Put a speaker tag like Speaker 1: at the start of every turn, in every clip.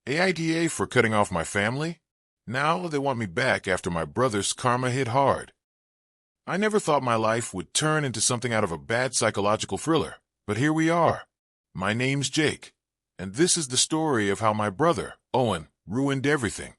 Speaker 1: AITA for cutting off my family? Now they want me back after my brother's karma hit hard. I never thought my life would turn into something out of a bad psychological thriller, but here we are. My name's Jake, and this is the story of how my brother, Owen, ruined everything,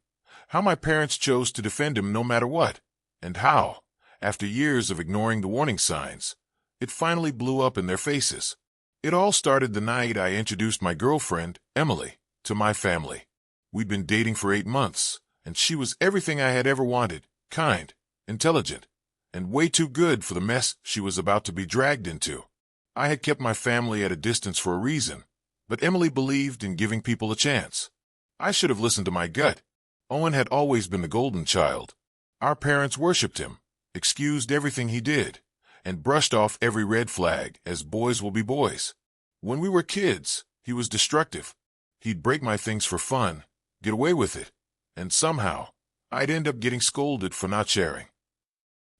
Speaker 1: how my parents chose to defend him no matter what, and how, after years of ignoring the warning signs, it finally blew up in their faces. It all started the night I introduced my girlfriend, Emily, to my family. We'd been dating for 8 months, and she was everything I had ever wanted, kind, intelligent, and way too good for the mess she was about to be dragged into. I had kept my family at a distance for a reason, but Emily believed in giving people a chance. I should have listened to my gut. Owen had always been the golden child. Our parents worshipped him, excused everything he did, and brushed off every red flag as boys will be boys. When we were kids, he was destructive. He'd break my things for fun, get away with it, and somehow, I'd end up getting scolded for not sharing.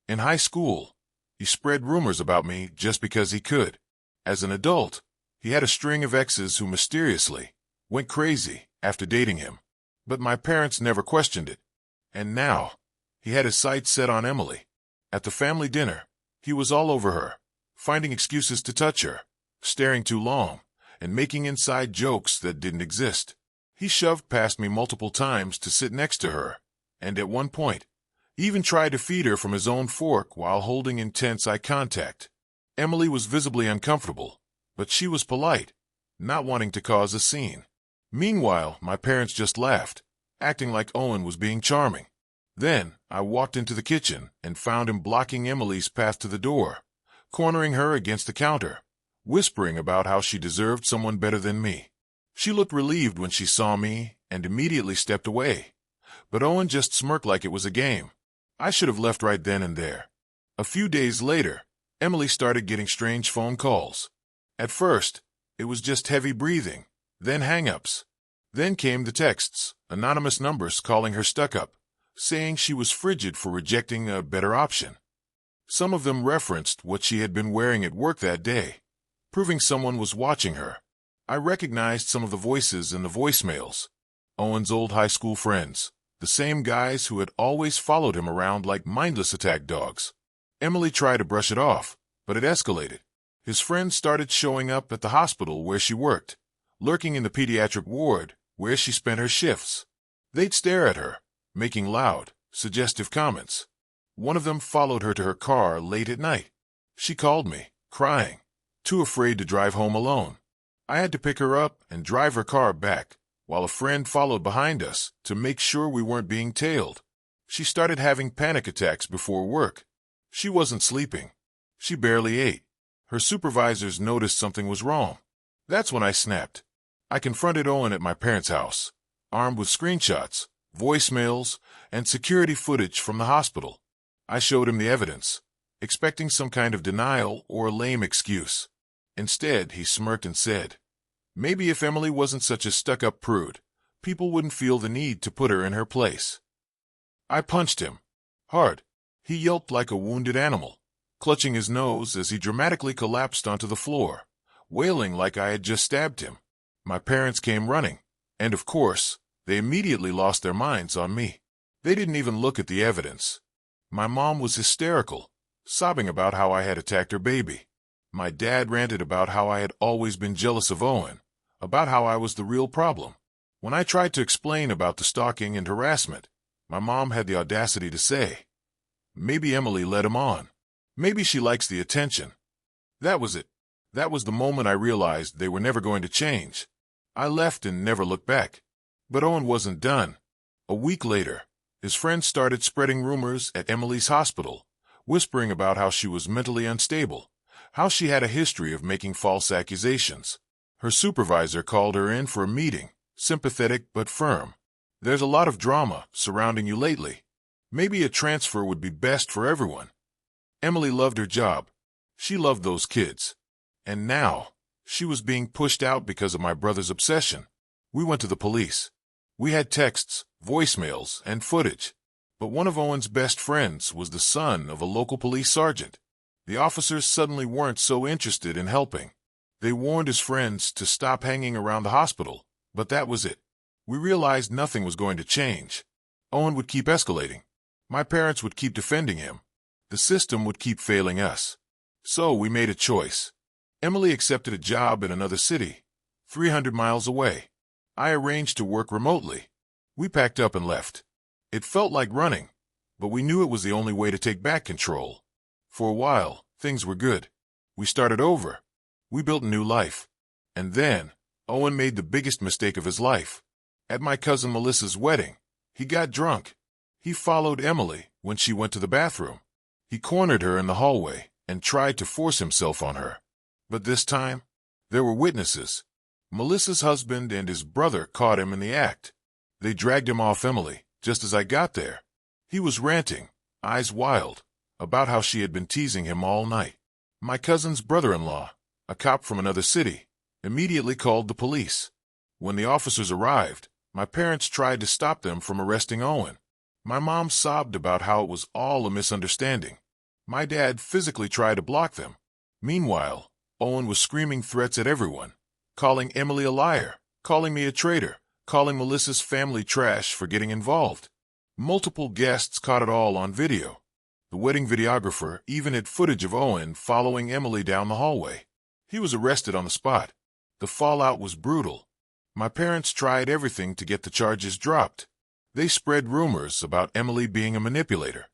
Speaker 1: In high school, he spread rumors about me just because he could. As an adult, he had a string of exes who mysteriously went crazy after dating him. But my parents never questioned it. And now, he had his sights set on Emily. At the family dinner, he was all over her, finding excuses to touch her, staring too long, and making inside jokes that didn't exist. He shoved past me multiple times to sit next to her, and at one point, even tried to feed her from his own fork while holding intense eye contact. Emily was visibly uncomfortable, but she was polite, not wanting to cause a scene. Meanwhile, my parents just laughed, acting like Owen was being charming. Then, I walked into the kitchen and found him blocking Emily's path to the door, cornering her against the counter, whispering about how she deserved someone better than me. She looked relieved when she saw me and immediately stepped away, but Owen just smirked like it was a game. I should have left right then and there. A few days later, Emily started getting strange phone calls. At first, it was just heavy breathing, then hang-ups. Then came the texts, anonymous numbers calling her stuck-up, saying she was frigid for rejecting a better option. Some of them referenced what she had been wearing at work that day, proving someone was watching her. I recognized some of the voices in the voicemails. Owen's old high school friends, the same guys who had always followed him around like mindless attack dogs. Emily tried to brush it off, but it escalated. His friends started showing up at the hospital where she worked, lurking in the pediatric ward where she spent her shifts. They'd stare at her, making loud, suggestive comments. One of them followed her to her car late at night. She called me, crying, too afraid to drive home alone. I had to pick her up and drive her car back, while a friend followed behind us to make sure we weren't being tailed. She started having panic attacks before work. She wasn't sleeping. She barely ate. Her supervisors noticed something was wrong. That's when I snapped. I confronted Owen at my parents' house, armed with screenshots, voicemails, and security footage from the hospital. I showed him the evidence, expecting some kind of denial or a lame excuse. Instead, he smirked and said, maybe if Emily wasn't such a stuck-up prude, people wouldn't feel the need to put her in her place. I punched him. Hard. He yelped like a wounded animal, clutching his nose as he dramatically collapsed onto the floor, wailing like I had just stabbed him. My parents came running, and of course, they immediately lost their minds on me. They didn't even look at the evidence. My mom was hysterical, sobbing about how I had attacked her baby. My dad ranted about how I had always been jealous of Owen, about how I was the real problem. When I tried to explain about the stalking and harassment, my mom had the audacity to say, maybe Emily led him on. Maybe she likes the attention. That was it. That was the moment I realized they were never going to change. I left and never looked back. But Owen wasn't done. A week later, his friends started spreading rumors at Emily's hospital, whispering about how she was mentally unstable, how she had a history of making false accusations. Her supervisor called her in for a meeting, sympathetic but firm. There's a lot of drama surrounding you lately. Maybe a transfer would be best for everyone. Emily loved her job. She loved those kids. And now, she was being pushed out because of my brother's obsession. We went to the police. We had texts, voicemails, and footage. But one of Owen's best friends was the son of a local police sergeant. The officers suddenly weren't so interested in helping. They warned his friends to stop hanging around the hospital, but that was it. We realized nothing was going to change. Owen would keep escalating. My parents would keep defending him. The system would keep failing us. So we made a choice. Emily accepted a job in another city, 300 miles away. I arranged to work remotely. We packed up and left. It felt like running, but we knew it was the only way to take back control. For a while, things were good. We started over. We built a new life. And then, Owen made the biggest mistake of his life. At my cousin Melissa's wedding, he got drunk. He followed Emily when she went to the bathroom. He cornered her in the hallway and tried to force himself on her. But this time, there were witnesses. Melissa's husband and his brother caught him in the act. They dragged him off Emily just as I got there. He was ranting, eyes wild, about how she had been teasing him all night. My cousin's brother-in-law, a cop from another city, immediately called the police. When the officers arrived, my parents tried to stop them from arresting Owen. My mom sobbed about how it was all a misunderstanding. My dad physically tried to block them. Meanwhile, Owen was screaming threats at everyone, calling Emily a liar, calling me a traitor, calling Melissa's family trash for getting involved. Multiple guests caught it all on video. The wedding videographer even had footage of Owen following Emily down the hallway. He was arrested on the spot. The fallout was brutal. My parents tried everything to get the charges dropped. They spread rumors about Emily being a manipulator.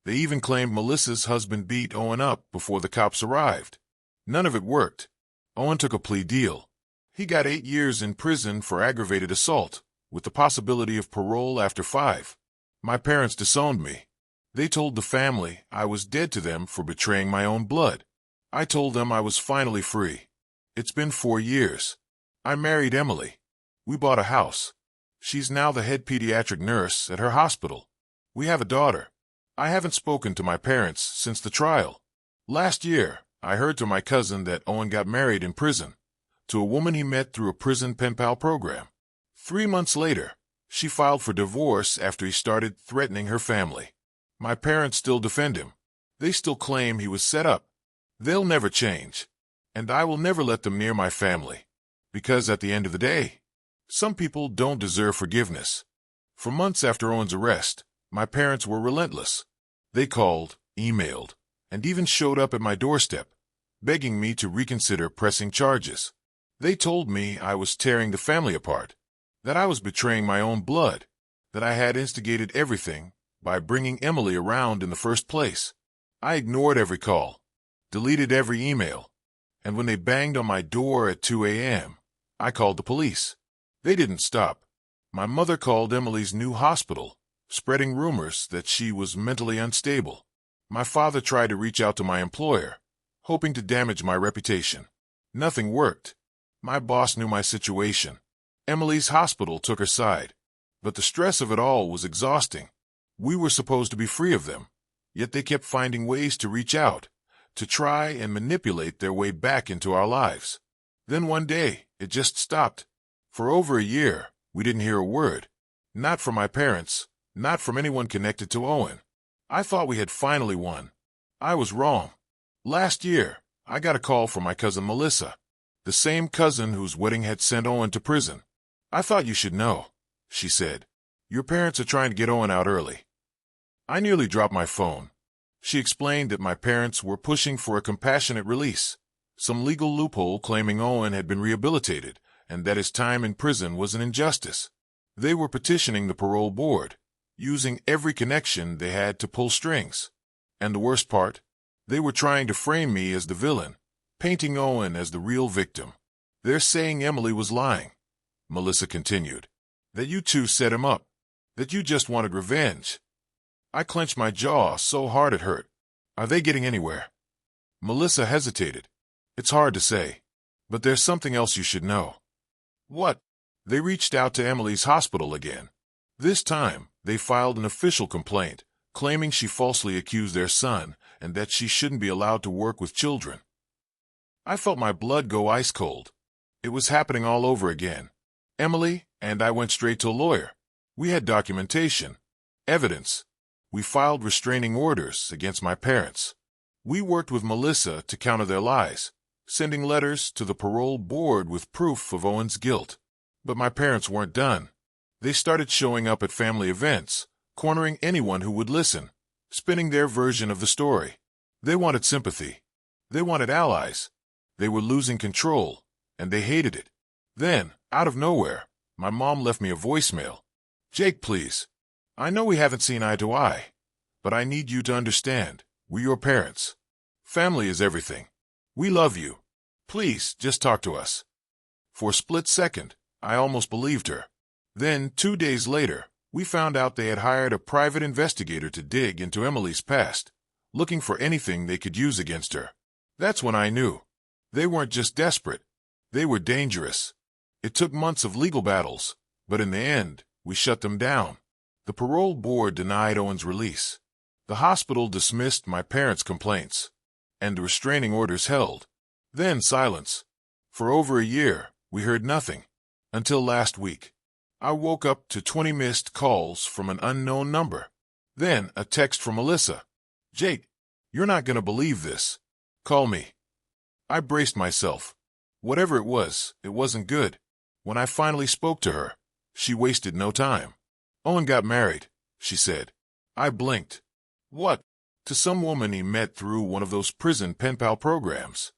Speaker 1: They even claimed Melissa's husband beat Owen up before the cops arrived. None of it worked. Owen took a plea deal. He got 8 years in prison for aggravated assault, with the possibility of parole after 5. My parents disowned me. They told the family I was dead to them for betraying my own blood. I told them I was finally free. It's been 4 years. I married Emily. We bought a house. She's now the head pediatric nurse at her hospital. We have a daughter. I haven't spoken to my parents since the trial. Last year, I heard to my cousin that Owen got married in prison, to a woman he met through a prison pen pal program. 3 months later, she filed for divorce after he started threatening her family. My parents still defend him. They still claim he was set up. They'll never change. And I will never let them near my family. Because at the end of the day, some people don't deserve forgiveness. For months after Owen's arrest, my parents were relentless. They called, emailed, and even showed up at my doorstep, begging me to reconsider pressing charges. They told me I was tearing the family apart, that I was betraying my own blood, that I had instigated everything by bringing Emily around in the first place. I ignored every call, deleted every email, and when they banged on my door at 2 a.m., I called the police. They didn't stop. My mother called Emily's new hospital, spreading rumors that she was mentally unstable. My father tried to reach out to my employer, hoping to damage my reputation. Nothing worked. My boss knew my situation. Emily's hospital took her side. But the stress of it all was exhausting. We were supposed to be free of them, yet they kept finding ways to reach out, to try and manipulate their way back into our lives. Then one day, it just stopped. For over a year, we didn't hear a word. Not from my parents, not from anyone connected to Owen. I thought we had finally won. I was wrong. Last year, I got a call from my cousin Melissa, the same cousin whose wedding had sent Owen to prison. I thought you should know, she said. Your parents are trying to get Owen out early. I nearly dropped my phone. She explained that my parents were pushing for a compassionate release, some legal loophole claiming Owen had been rehabilitated and that his time in prison was an injustice. They were petitioning the parole board, using every connection they had to pull strings. And the worst part, they were trying to frame me as the villain, painting Owen as the real victim. They're saying Emily was lying, Melissa continued, that you two set him up, that you just wanted revenge. I clenched my jaw so hard it hurt. Are they getting anywhere? Melissa hesitated. It's hard to say, but there's something else you should know. What? They reached out to Emily's hospital again. This time, they filed an official complaint, claiming she falsely accused their son and that she shouldn't be allowed to work with children. I felt my blood go ice cold. It was happening all over again. Emily and I went straight to a lawyer. We had documentation, evidence. We filed restraining orders against my parents. We worked with Melissa to counter their lies, sending letters to the parole board with proof of Owen's guilt. But my parents weren't done. They started showing up at family events, cornering anyone who would listen, spinning their version of the story. They wanted sympathy. They wanted allies. They were losing control, and they hated it. Then, out of nowhere, my mom left me a voicemail. "Jake, please. I know we haven't seen eye to eye, but I need you to understand. We're your parents. Family is everything. We love you. Please, just talk to us." For a split second, I almost believed her. Then, 2 days later, we found out they had hired a private investigator to dig into Emily's past, looking for anything they could use against her. That's when I knew. They weren't just desperate. They were dangerous. It took months of legal battles, but in the end, we shut them down. The parole board denied Owen's release. The hospital dismissed my parents' complaints, and the restraining orders held. Then silence. For over a year, we heard nothing. Until last week. I woke up to 20 missed calls from an unknown number. Then a text from Melissa. "Jake, you're not going to believe this. Call me." I braced myself. Whatever it wasn't good. When I finally spoke to her, she wasted no time. "Owen got married," she said. I blinked. "What?" "To some woman he met through one of those prison pen pal programs."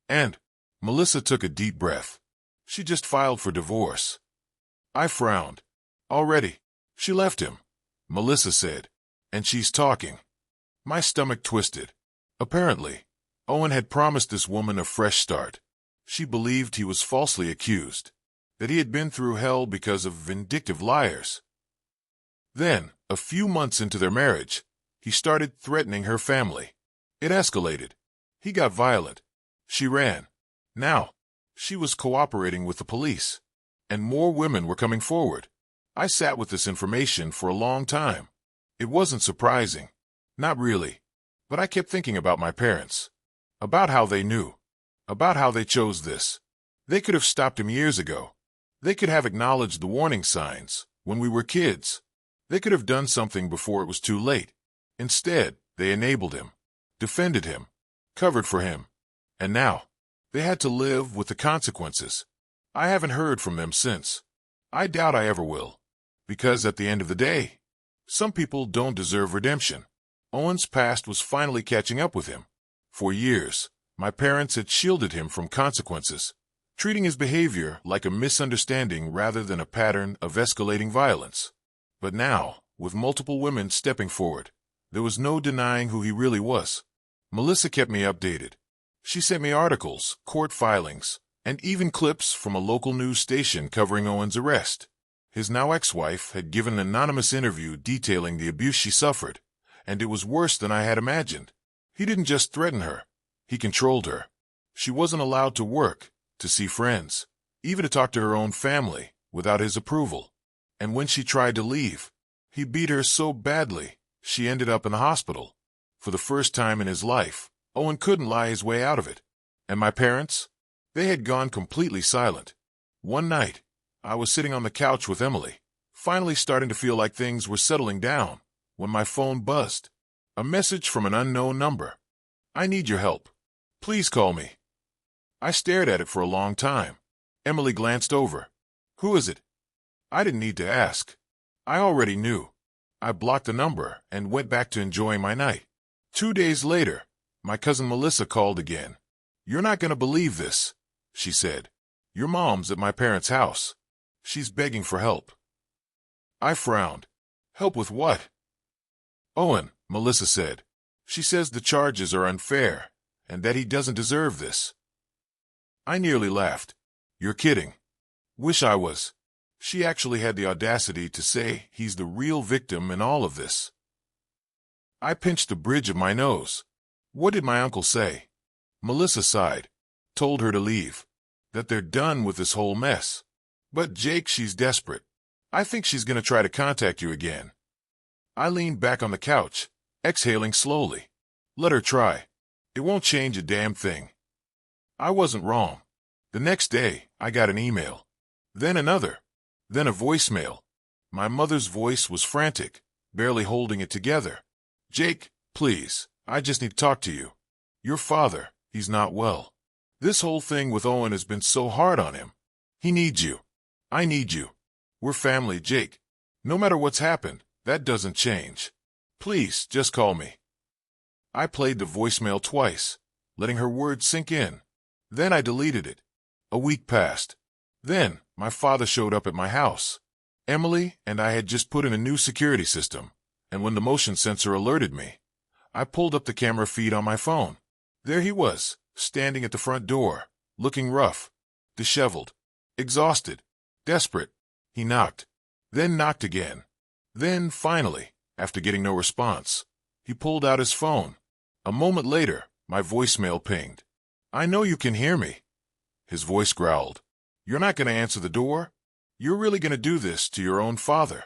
Speaker 1: And Melissa took a deep breath. "She just filed for divorce." I frowned. "Already?" "She left him," Melissa said. "And she's talking." My stomach twisted. Apparently, Owen had promised this woman a fresh start. She believed he was falsely accused, that he had been through hell because of vindictive liars. Then, a few months into their marriage, he started threatening her family. It escalated. He got violent. She ran. Now, she was cooperating with the police, and more women were coming forward. I sat with this information for a long time. It wasn't surprising. Not really. But I kept thinking about my parents. About how they knew. About how they chose this. They could have stopped him years ago. They could have acknowledged the warning signs when we were kids. They could have done something before it was too late. Instead, they enabled him, defended him, covered for him. And now, they had to live with the consequences. I haven't heard from them since. I doubt I ever will. Because at the end of the day, some people don't deserve redemption. Owen's past was finally catching up with him. For years, my parents had shielded him from consequences, treating his behavior like a misunderstanding rather than a pattern of escalating violence. But now, with multiple women stepping forward, there was no denying who he really was. Melissa kept me updated. She sent me articles, court filings, and even clips from a local news station covering Owen's arrest. His now ex-wife had given an anonymous interview detailing the abuse she suffered, and it was worse than I had imagined. He didn't just threaten her. He controlled her. She wasn't allowed to work, to see friends, even to talk to her own family, without his approval. And when she tried to leave, he beat her so badly, she ended up in the hospital. For the first time in his life, Owen couldn't lie his way out of it. And my parents? They had gone completely silent. One night, I was sitting on the couch with Emily, finally starting to feel like things were settling down, when my phone buzzed. A message from an unknown number. "I need your help. Please call me." I stared at it for a long time. Emily glanced over. "Who is it?" I didn't need to ask. I already knew. I blocked the number and went back to enjoying my night. 2 days later, my cousin Melissa called again. "You're not going to believe this," she said. "Your mom's at my parents' house. She's begging for help." I frowned. "Help with what?" "Owen," Melissa said. "She says the charges are unfair, and that he doesn't deserve this." I nearly laughed. "You're kidding." "Wish I was." She actually had the audacity to say he's the real victim in all of this. I pinched the bridge of my nose. What did my uncle say? Melissa sighed. Told her to leave. That they're done with this whole mess. "But Jake, she's desperate. I think she's going to try to contact you again." I leaned back on the couch, exhaling slowly. Let her try. It won't change a damn thing. I wasn't wrong. The next day, I got an email. Then another. Then a voicemail. My mother's voice was frantic, barely holding it together. "Jake, please, I just need to talk to you. Your father, he's not well. This whole thing with Owen has been so hard on him. He needs you. I need you. We're family, Jake. No matter what's happened, that doesn't change. Please, just call me. I played the voicemail twice, letting her words sink in. Then I deleted it. A week passed. Then, my father showed up at my house. Emily and I had just put in a new security system, and when the motion sensor alerted me, I pulled up the camera feed on my phone. There he was, standing at the front door, looking rough, disheveled, exhausted, desperate. He knocked, then knocked again. Then, finally, after getting no response, he pulled out his phone. A moment later, my voicemail pinged. "I know you can hear me." His voice growled. "You're not going to answer the door? You're really going to do this to your own father?"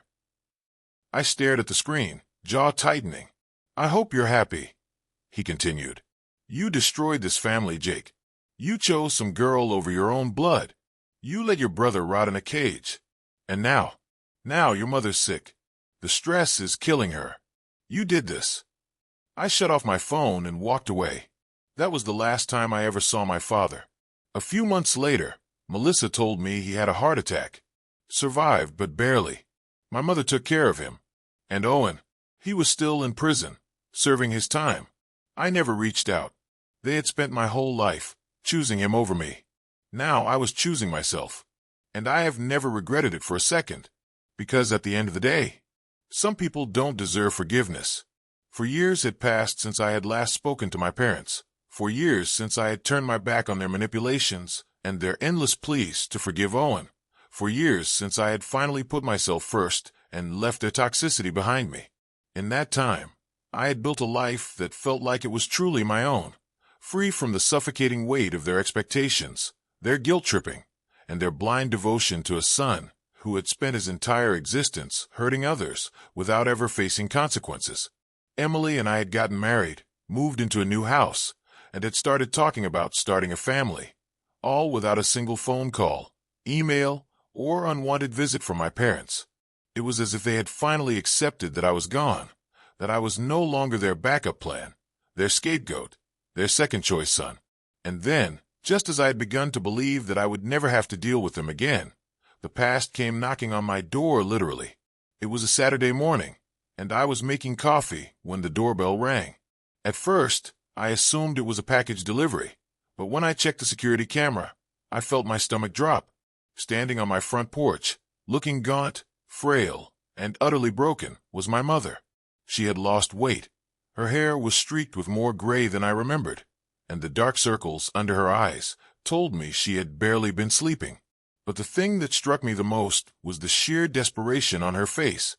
Speaker 1: I stared at the screen, jaw tightening. "I hope you're happy," he continued. "You destroyed this family, Jake. You chose some girl over your own blood. You let your brother rot in a cage. And now your mother's sick. The stress is killing her. You did this." I shut off my phone and walked away. That was the last time I ever saw my father. A few months later, Melissa told me he had a heart attack. Survived, but barely. My mother took care of him. And Owen, he was still in prison, serving his time. I never reached out. They had spent my whole life choosing him over me. Now I was choosing myself. And I have never regretted it for a second. Because at the end of the day, some people don't deserve forgiveness. For years had passed since I had last spoken to my parents. For years since I had turned my back on their manipulations and their endless pleas to forgive Owen. For years since I had finally put myself first and left their toxicity behind me. In that time, I had built a life that felt like it was truly my own, free from the suffocating weight of their expectations, their guilt-tripping, and their blind devotion to a son who had spent his entire existence hurting others without ever facing consequences. Emily and I had gotten married, moved into a new house, and had started talking about starting a family, all without a single phone call, email, or unwanted visit from my parents. It was as if they had finally accepted that I was gone, that I was no longer their backup plan, their scapegoat, their second-choice son. And then, just as I had begun to believe that I would never have to deal with them again, the past came knocking on my door literally. It was a Saturday morning, and I was making coffee when the doorbell rang. At first, I assumed it was a package delivery, but when I checked the security camera, I felt my stomach drop. Standing on my front porch, looking gaunt, frail, and utterly broken, was my mother. She had lost weight. Her hair was streaked with more gray than I remembered, and the dark circles under her eyes told me she had barely been sleeping. But the thing that struck me the most was the sheer desperation on her face,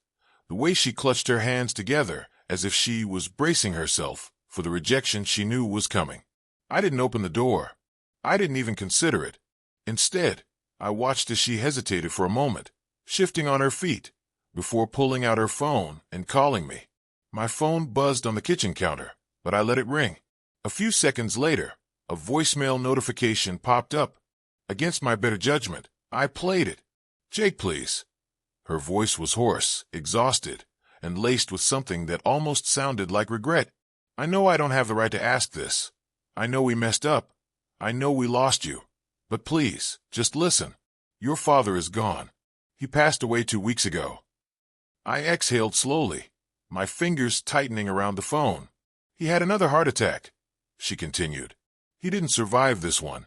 Speaker 1: the way she clutched her hands together as if she was bracing herself for the rejection she knew was coming. I didn't open the door. I didn't even consider it. Instead, I watched as she hesitated for a moment, shifting on her feet, before pulling out her phone and calling me. My phone buzzed on the kitchen counter, but I let it ring. A few seconds later, a voicemail notification popped up. Against my better judgment, I played it. "Jake, please." Her voice was hoarse, exhausted, and laced with something that almost sounded like regret. "I know I don't have the right to ask this. I know we messed up. I know we lost you. But please, just listen. Your father is gone. He passed away 2 weeks ago." I exhaled slowly, my fingers tightening around the phone. "He had another heart attack," she continued. "He didn't survive this one.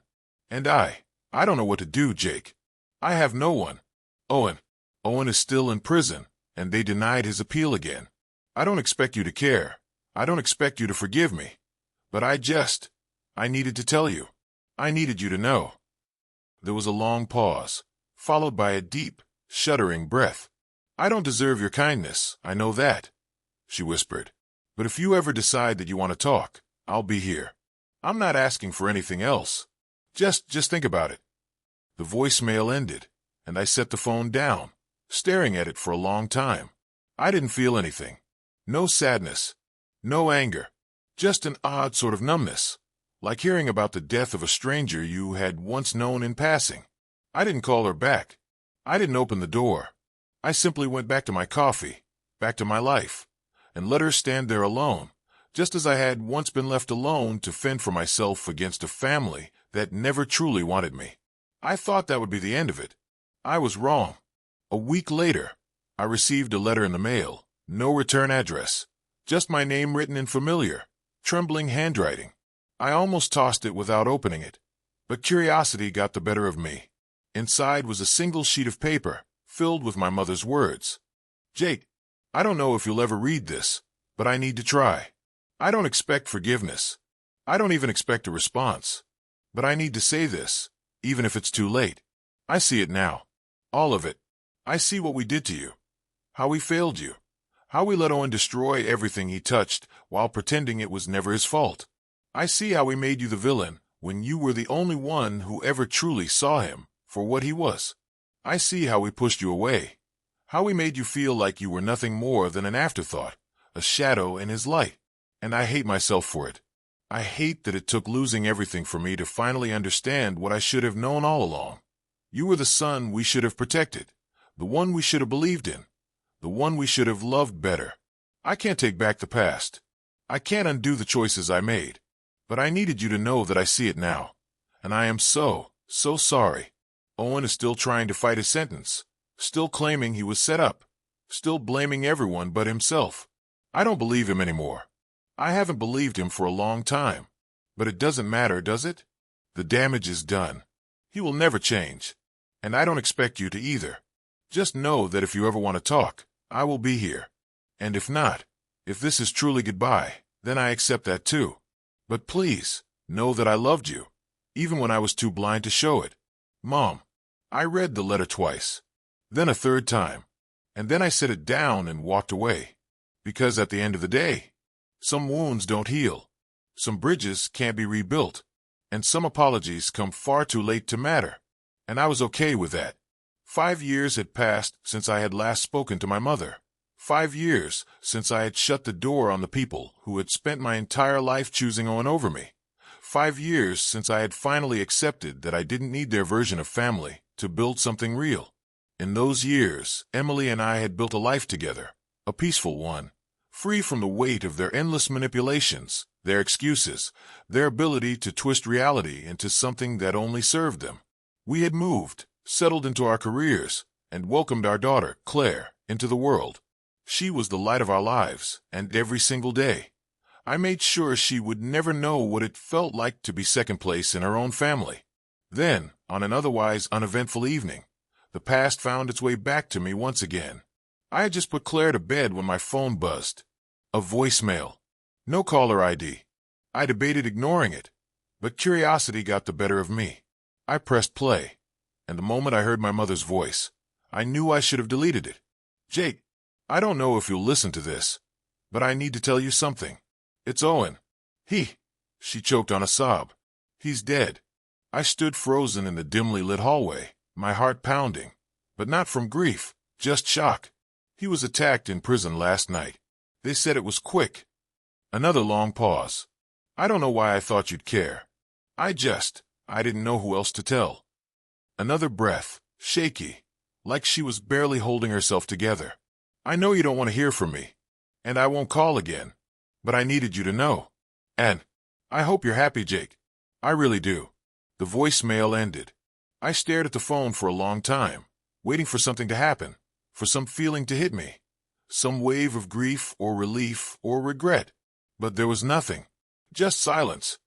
Speaker 1: And I don't know what to do, Jake. I have no one. Owen is still in prison, and they denied his appeal again. I don't expect you to care. I don't expect you to forgive me. But I needed to tell you. I needed you to know." There was a long pause, followed by a deep, shuddering breath. "I don't deserve your kindness, I know that," she whispered. "But if you ever decide that you want to talk, I'll be here. I'm not asking for anything else. Just think about it." The voicemail ended, and I set the phone down, staring at it for a long time. I didn't feel anything. No sadness. No anger. Just an odd sort of numbness, like hearing about the death of a stranger you had once known in passing. I didn't call her back. I didn't open the door. I simply went back to my coffee, back to my life, and let her stand there alone, just as I had once been left alone to fend for myself against a family that never truly wanted me. I thought that would be the end of it. I was wrong. A week later, I received a letter in the mail, no return address, just my name written in familiar, trembling handwriting. I almost tossed it without opening it, but curiosity got the better of me. Inside was a single sheet of paper, filled with my mother's words. Jake, I don't know if you'll ever read this, but I need to try. I don't expect forgiveness. I don't even expect a response. But I need to say this, even if it's too late. I see it now. All of it. I see what we did to you. How we failed you. How we let Owen destroy everything he touched while pretending it was never his fault. I see how we made you the villain when you were the only one who ever truly saw him for what he was. I see how we pushed you away. How we made you feel like you were nothing more than an afterthought, a shadow in his light. And I hate myself for it. I hate that it took losing everything for me to finally understand what I should have known all along. You were the son we should have protected, the one we should have believed in, the one we should have loved better. I can't take back the past. I can't undo the choices I made. But I needed you to know that I see it now. And I am so sorry. Owen is still trying to fight his sentence, still claiming he was set up, still blaming everyone but himself. I don't believe him anymore. I haven't believed him for a long time. But it doesn't matter, does it? The damage is done. He will never change. And I don't expect you to either. Just know that if you ever want to talk, I will be here. And if not, if this is truly goodbye, then I accept that too. But please, know that I loved you, even when I was too blind to show it. Mom, I read the letter twice, then a third time, and then I set it down and walked away. Because at the end of the day, some wounds don't heal, some bridges can't be rebuilt, and some apologies come far too late to matter. And I was okay with that. 5 years had passed since I had last spoken to my mother. 5 years since I had shut the door on the people who had spent my entire life choosing Owen over me. 5 years since I had finally accepted that I didn't need their version of family to build something real. In those years, Emily and I had built a life together, a peaceful one, free from the weight of their endless manipulations, their excuses, their ability to twist reality into something that only served them. We had moved, settled into our careers, and welcomed our daughter, Claire, into the world. She was the light of our lives, and every single day, I made sure she would never know what it felt like to be second place in her own family. Then, on an otherwise uneventful evening, the past found its way back to me once again. I had just put Claire to bed when my phone buzzed. A voicemail. No caller ID. I debated ignoring it, but curiosity got the better of me. I pressed play, and the moment I heard my mother's voice, I knew I should have deleted it. Jake, I don't know if you'll listen to this, but I need to tell you something. It's Owen. She choked on a sob. He's dead. I stood frozen in the dimly lit hallway, my heart pounding, but not from grief, just shock. He was attacked in prison last night. They said it was quick. Another long pause. I don't know why I thought you'd care. I didn't know who else to tell. Another breath, shaky, like she was barely holding herself together. I know you don't want to hear from me, and I won't call again, but I needed you to know. And I hope you're happy, Jake. I really do. The voicemail ended. I stared at the phone for a long time, waiting for something to happen, for some feeling to hit me, some wave of grief or relief or regret. But there was nothing. Just silence.